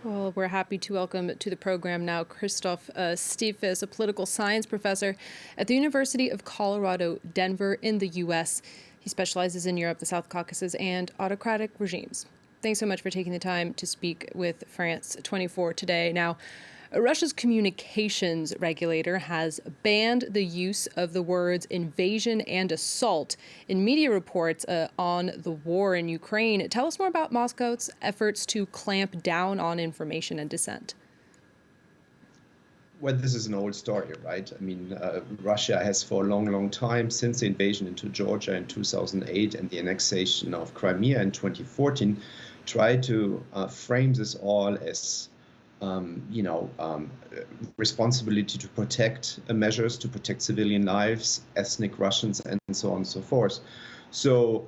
Well, we're happy to welcome to the program now Christoph Stefes, a political science professor at the University of Colorado, Denver in the U.S. He specializes in Europe, the South Caucasus, and autocratic regimes. Thanks so much for taking the time to speak with France 24 today. Now, Russia's communications regulator has banned the use of the words invasion and assault in media reports on the war in Ukraine. Tell us more about Moscow's efforts to clamp down on information and dissent. Well, this is an old story, right? I mean, Russia has for a long, long time, since the invasion into Georgia in 2008 and the annexation of Crimea in 2014, tried to frame this all as responsibility to protect measures to protect civilian lives, ethnic Russians, and so on and so forth. So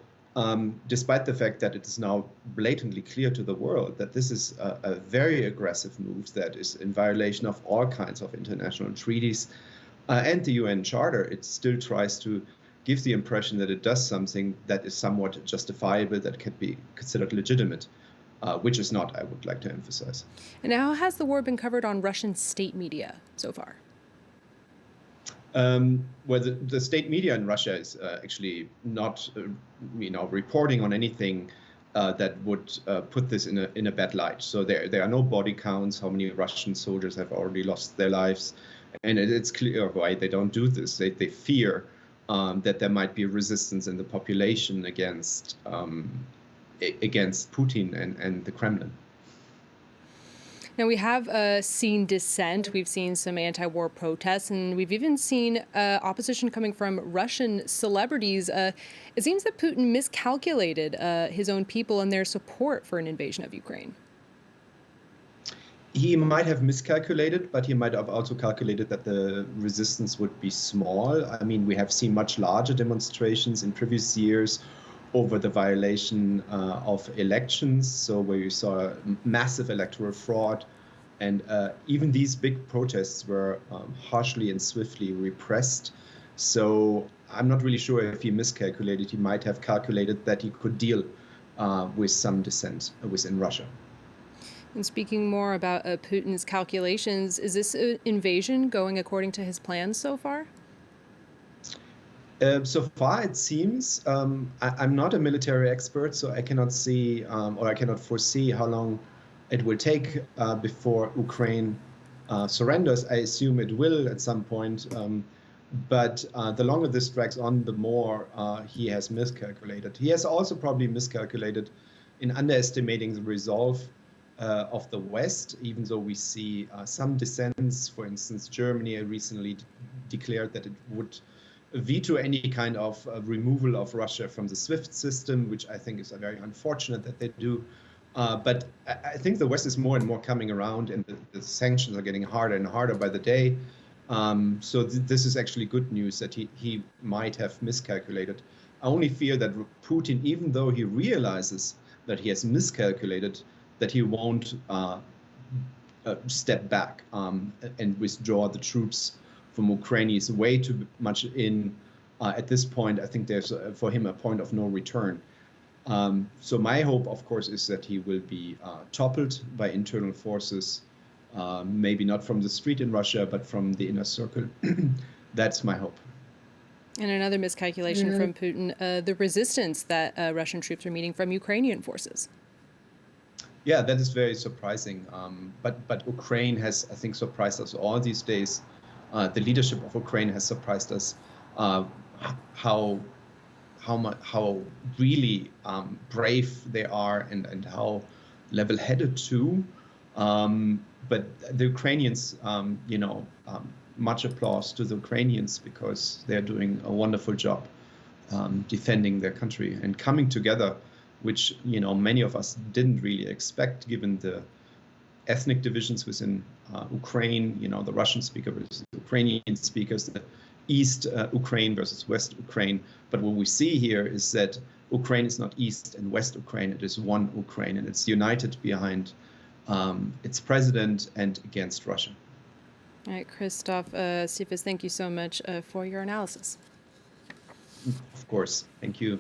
despite the fact that it is now blatantly clear to the world that this is a very aggressive move that is in violation of all kinds of international treaties and the UN Charter, it still tries to give the impression that it does something that is somewhat justifiable, that can be considered legitimate. Which is not, I would like to emphasize. And how has the war been covered on Russian state media so far? Well, the state media in Russia is actually not, reporting on anything that would put this in a bad light. So there are no body counts, how many Russian soldiers have already lost their lives. And it's clear why they don't do this. They fear that there might be resistance in the population against Putin and the Kremlin. Now, we have seen dissent. We've seen some anti-war protests, and we've even seen opposition coming from Russian celebrities. It seems that Putin miscalculated his own people and their support for an invasion of Ukraine. He might have miscalculated, but he might have also calculated that the resistance would be small. I mean, we have seen much larger demonstrations in previous years over the violation of elections, so where you saw massive electoral fraud. And even these big protests were harshly and swiftly repressed. So I'm not really sure if he miscalculated. He might have calculated that he could deal with some dissent within Russia. And speaking more about Putin's calculations, is this invasion going according to his plans so far? So far, it seems. I'm not a military expert, so I cannot see or I cannot foresee how long it will take before Ukraine surrenders. I assume it will at some point. But the longer this drags on, the more he has miscalculated. He has also probably miscalculated in underestimating the resolve of the West, even though we see some dissents. For instance, Germany recently declared that it would veto any kind of removal of Russia from the SWIFT system, which I think is very unfortunate that they do. But I think the West is more and more coming around, and the sanctions are getting harder and harder by the day. So this is actually good news that he might have miscalculated. I only fear that Putin, even though he realizes that he has miscalculated, that he won't step back and withdraw the troops from Ukraine. Is way too much in at this point. I think there's for him a point of no return. So my hope, of course, is that he will be toppled by internal forces, maybe not from the street in Russia, but from the inner circle. That's my hope. And another miscalculation from Putin, the resistance that Russian troops are meeting from Ukrainian forces. Yeah, that is very surprising. But Ukraine has, I think, surprised us all these days. The leadership of Ukraine has surprised us. How really brave they are, and how level-headed too. But the Ukrainians, much applause to the Ukrainians, because they're doing a wonderful job defending their country and coming together, which many of us didn't really expect, given the ethnic divisions within Ukraine, the Russian speaker versus the Ukrainian speakers, the East Ukraine versus West Ukraine. But what we see here is that Ukraine is not East and West Ukraine, it is one Ukraine, and it's united behind its president and against Russia. All right, Christoph Stefes, thank you so much for your analysis. Of course, thank you.